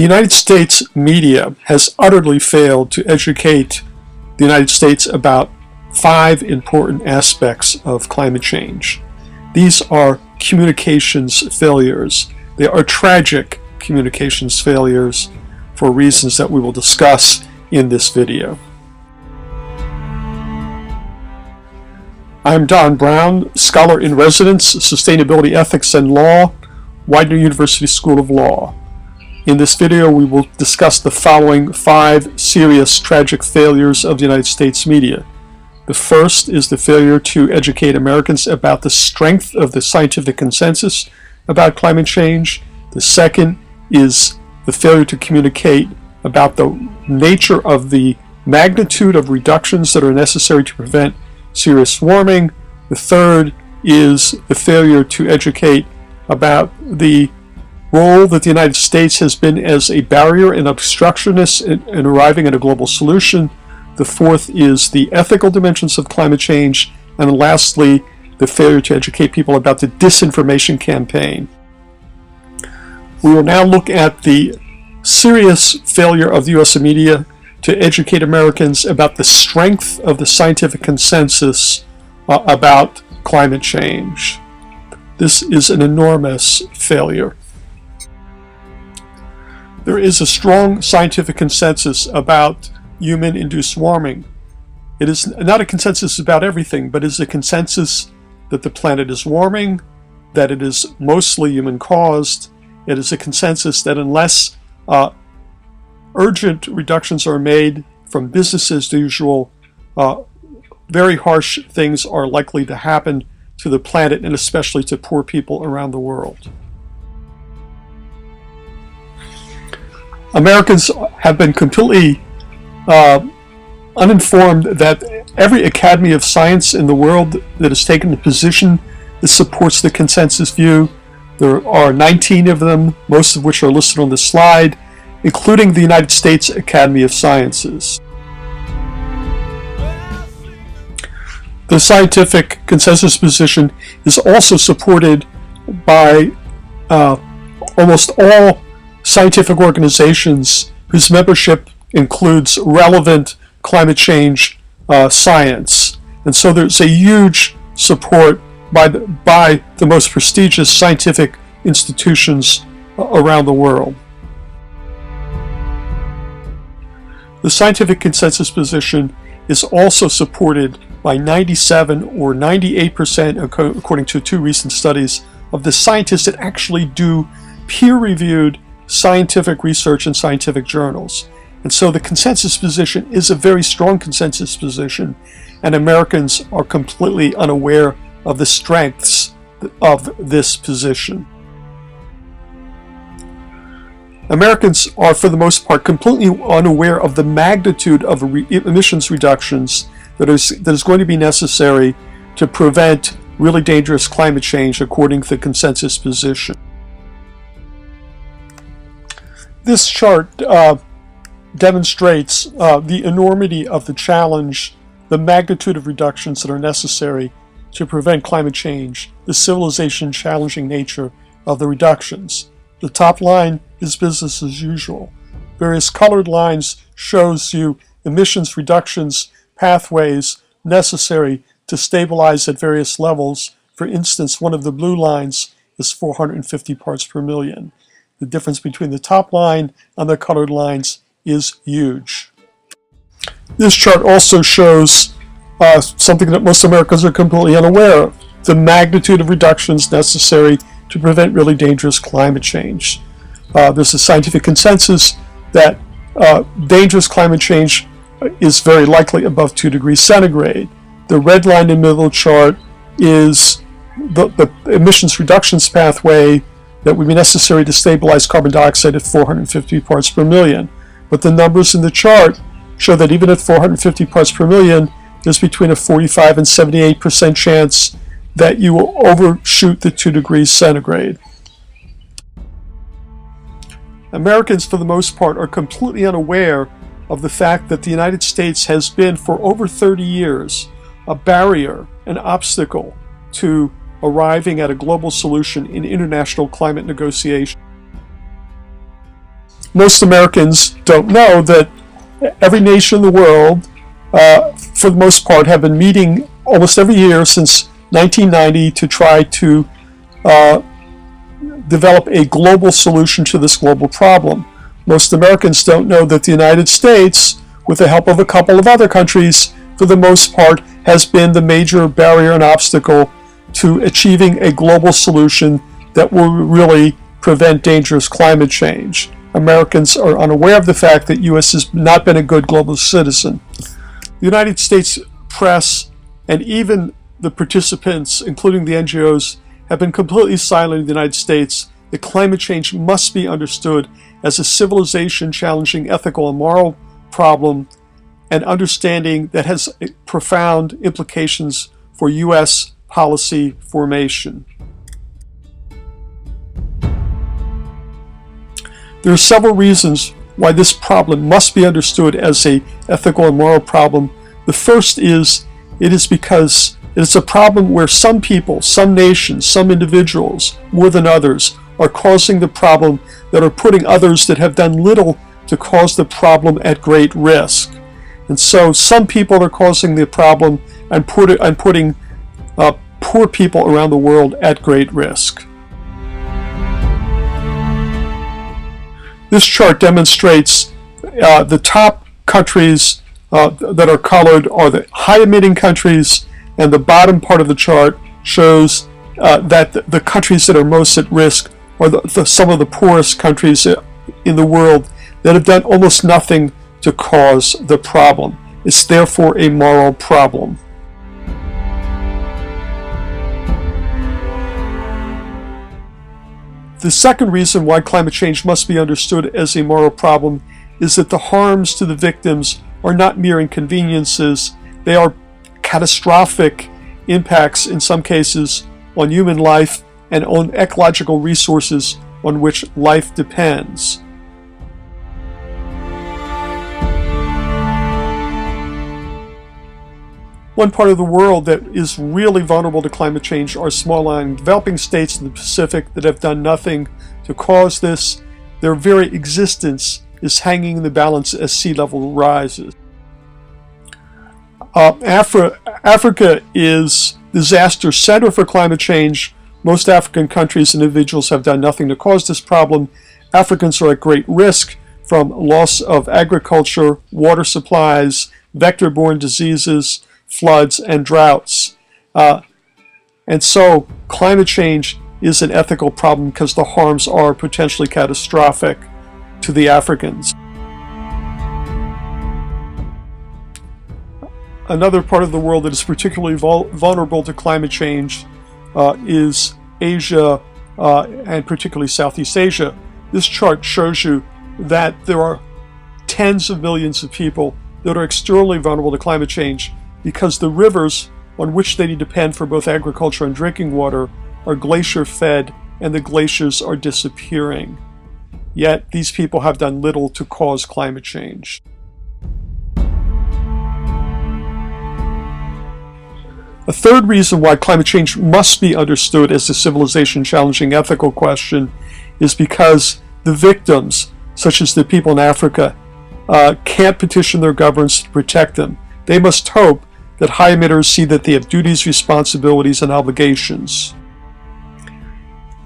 United States media has utterly failed to educate the United States about 5 important aspects of climate change. These are communications failures. They are tragic communications failures for reasons that we will discuss in this video. I'm Don Brown, Scholar in Residence, Sustainability Ethics and Law, Widener University School of Law. In this video, we will discuss the following 5 serious, tragic failures of the United States media. The first is the failure to educate Americans about the strength of the scientific consensus about climate change. The second is the failure to communicate about the nature of the magnitude of reductions that are necessary to prevent serious warming. The third is the failure to educate about the role that the United States has been as a barrier and obstructionist in arriving at a global solution. The fourth is the ethical dimensions of climate change. And lastly, the failure to educate people about the disinformation campaign. We will now look at the serious failure of the U.S. media to educate Americans about the strength of the scientific consensus about climate change. This is an enormous failure. There is a strong scientific consensus about human-induced warming. It is not a consensus about everything, but it is a consensus that the planet is warming, that it is mostly human-caused. It is a consensus that unless urgent reductions are made from business as usual, very harsh things are likely to happen to the planet and especially to poor people around the world. Americans have been completely uninformed that every academy of science in the world that has taken a position that supports the consensus view. There are 19 of them, most of which are listed on the slide, including the United States Academy of Sciences. The scientific consensus position is also supported by almost all scientific organizations whose membership includes relevant climate change science. And so there's a huge support by the most prestigious scientific institutions around the world. The scientific consensus position is also supported by 97 or 98%, according to 2 recent studies, of the scientists that actually do peer-reviewed scientific research in scientific journals. And so the consensus position is a very strong consensus position, and Americans are completely unaware of the strengths of this position. Americans are, for the most part, completely unaware of the magnitude of emissions reductions that is going to be necessary to prevent really dangerous climate change, according to the consensus position. This chart demonstrates the enormity of the challenge, the magnitude of reductions that are necessary to prevent climate change, the civilization-challenging nature of the reductions. The top line is business as usual. Various colored lines shows you emissions reductions pathways necessary to stabilize at various levels. For instance, one of the blue lines is 450 parts per million. The difference between the top line and the colored lines is huge. This chart also shows something that most Americans are completely unaware of: the magnitude of reductions necessary to prevent really dangerous climate change. There's a scientific consensus that dangerous climate change is very likely above 2 degrees centigrade. The red line in the middle chart is the emissions reductions pathway that would be necessary to stabilize carbon dioxide at 450 parts per million. But the numbers in the chart show that even at 450 parts per million, there's between a 45 and 78% chance that you will overshoot the 2 degrees centigrade. Americans, for the most part, are completely unaware of the fact that the United States has been, for over 30 years, a barrier, an obstacle to arriving at a global solution in international climate negotiation. most Americans don't know that every nation in the world, for the most part, have been meeting almost every year since 1990 to try to develop a global solution to this global problem. Most Americans don't know that the United States, with the help of a couple of other countries, for the most part, has been the major barrier and obstacle to achieving a global solution that will really prevent dangerous climate change. Americans are unaware of the fact that U.S. has not been a good global citizen. The United States press and even the participants, including the NGOs, have been completely silent in the United States that climate change must be understood as a civilization-challenging ethical and moral problem, and understanding that has profound implications for U.S. policy formation. There are several reasons why this problem must be understood as an ethical and moral problem. The first is, it is because it is a problem where some people, some nations, some individuals, more than others, are causing the problem that are putting others that have done little to cause the problem at great risk. And so some people are causing the problem and putting poor people around the world at great risk. This chart demonstrates the top countries that are colored are the high-emitting countries, and the bottom part of the chart shows that the countries that are most at risk are some of the poorest countries in the world that have done almost nothing to cause the problem. It's therefore a moral problem. The second reason why climate change must be understood as a moral problem is that the harms to the victims are not mere inconveniences. They are catastrophic impacts, in some cases, on human life and on ecological resources on which life depends. One part of the world that is really vulnerable to climate change are small island developing states in the Pacific that have done nothing to cause this. Their very existence is hanging in the balance as sea level rises. Africa is the disaster center for climate change. Most African countries and individuals have done nothing to cause this problem. Africans are at great risk from loss of agriculture, water supplies, vector-borne diseases, floods, and droughts. And so climate change is an ethical problem because the harms are potentially catastrophic to the Africans. Another part of the world that is particularly vulnerable to climate change is Asia, and particularly Southeast Asia. This chart shows you that there are tens of millions of people that are extremely vulnerable to climate change because the rivers on which they depend for both agriculture and drinking water are glacier-fed, and the glaciers are disappearing. Yet these people have done little to cause climate change. A third reason why climate change must be understood as a civilization-challenging ethical question is because the victims, such as the people in Africa, can't petition their governments to protect them. They must hope that high emitters see that they have duties, responsibilities, and obligations.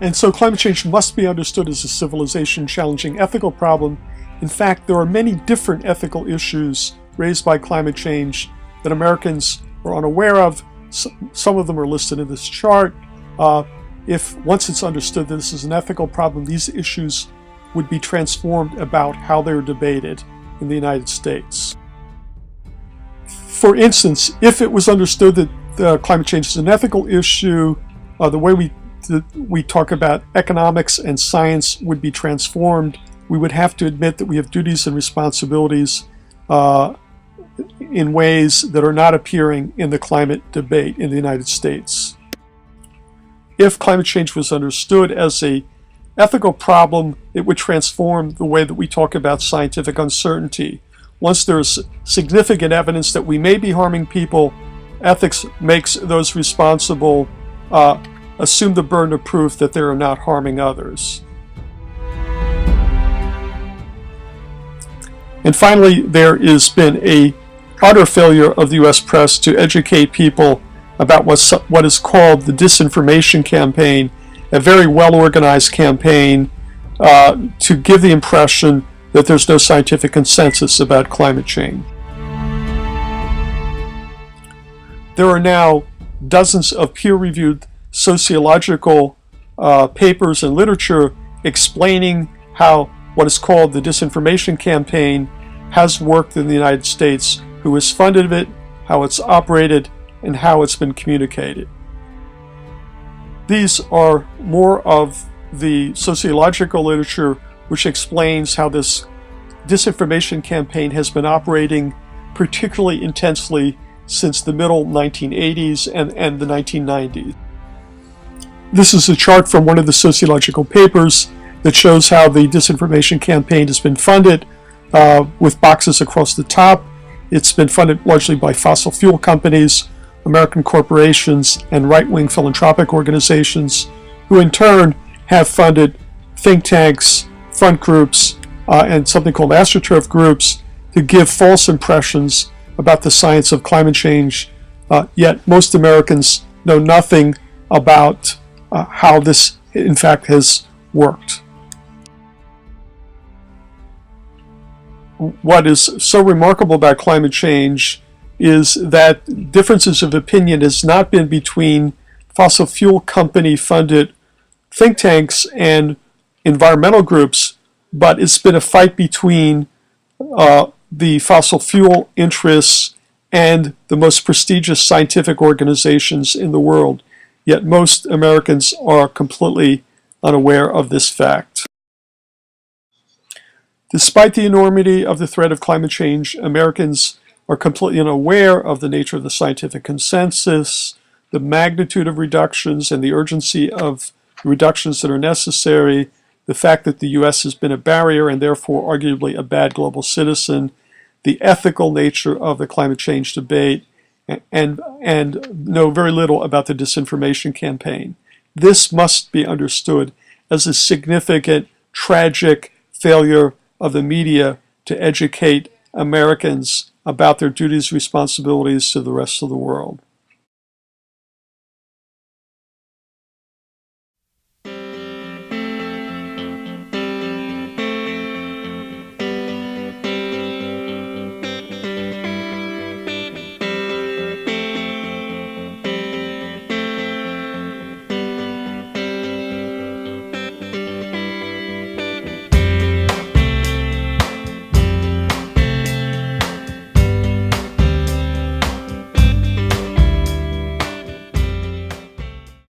And so climate change must be understood as a civilization-challenging ethical problem. In fact, there are many different ethical issues raised by climate change that Americans are unaware of. Some of them are listed in this chart. If once it's understood that this is an ethical problem, these issues would be transformed about how they're debated in the United States. For instance, if it was understood that climate change is an ethical issue, the way we talk about economics and science would be transformed. We would have to admit that we have duties and responsibilities in ways that are not appearing in the climate debate in the United States. If climate change was understood as an ethical problem, it would transform the way that we talk about scientific uncertainty. Once there's significant evidence that we may be harming people, ethics makes those responsible assume the burden of proof that they are not harming others. And finally, there has been a utter failure of the U.S. press to educate people about what is called the Disinformation campaign, a very well-organized campaign to give the impression that there's no scientific consensus about climate change. There are now dozens of peer-reviewed sociological papers and literature explaining how what is called the Disinformation campaign has worked in the United States, who has funded it, how it's operated, and how it's been communicated. These are more of the sociological literature which explains how this disinformation campaign has been operating particularly intensely since the middle 1980s and the 1990s. This is a chart from one of the sociological papers that shows how the disinformation campaign has been funded with boxes across the top. It's been funded largely by fossil fuel companies, American corporations, and right-wing philanthropic organizations, who in turn have funded think tanks, front groups, and something called astroturf groups to give false impressions about the science of climate change, yet most Americans know nothing about how this in fact has worked. What is so remarkable about climate change is that differences of opinion has not been between fossil fuel company funded think tanks and environmental groups, but it's been a fight between the fossil fuel interests and the most prestigious scientific organizations in the world. Yet most Americans are completely unaware of this fact. Despite the enormity of the threat of climate change, Americans are completely unaware of the nature of the scientific consensus, the magnitude of reductions, and the urgency of the reductions that are necessary, the fact that the U.S. has been a barrier and therefore arguably a bad global citizen, the ethical nature of the climate change debate, and know very little about the disinformation campaign. This must be understood as a significant, tragic failure of the media to educate Americans about their duties and responsibilities to the rest of the world.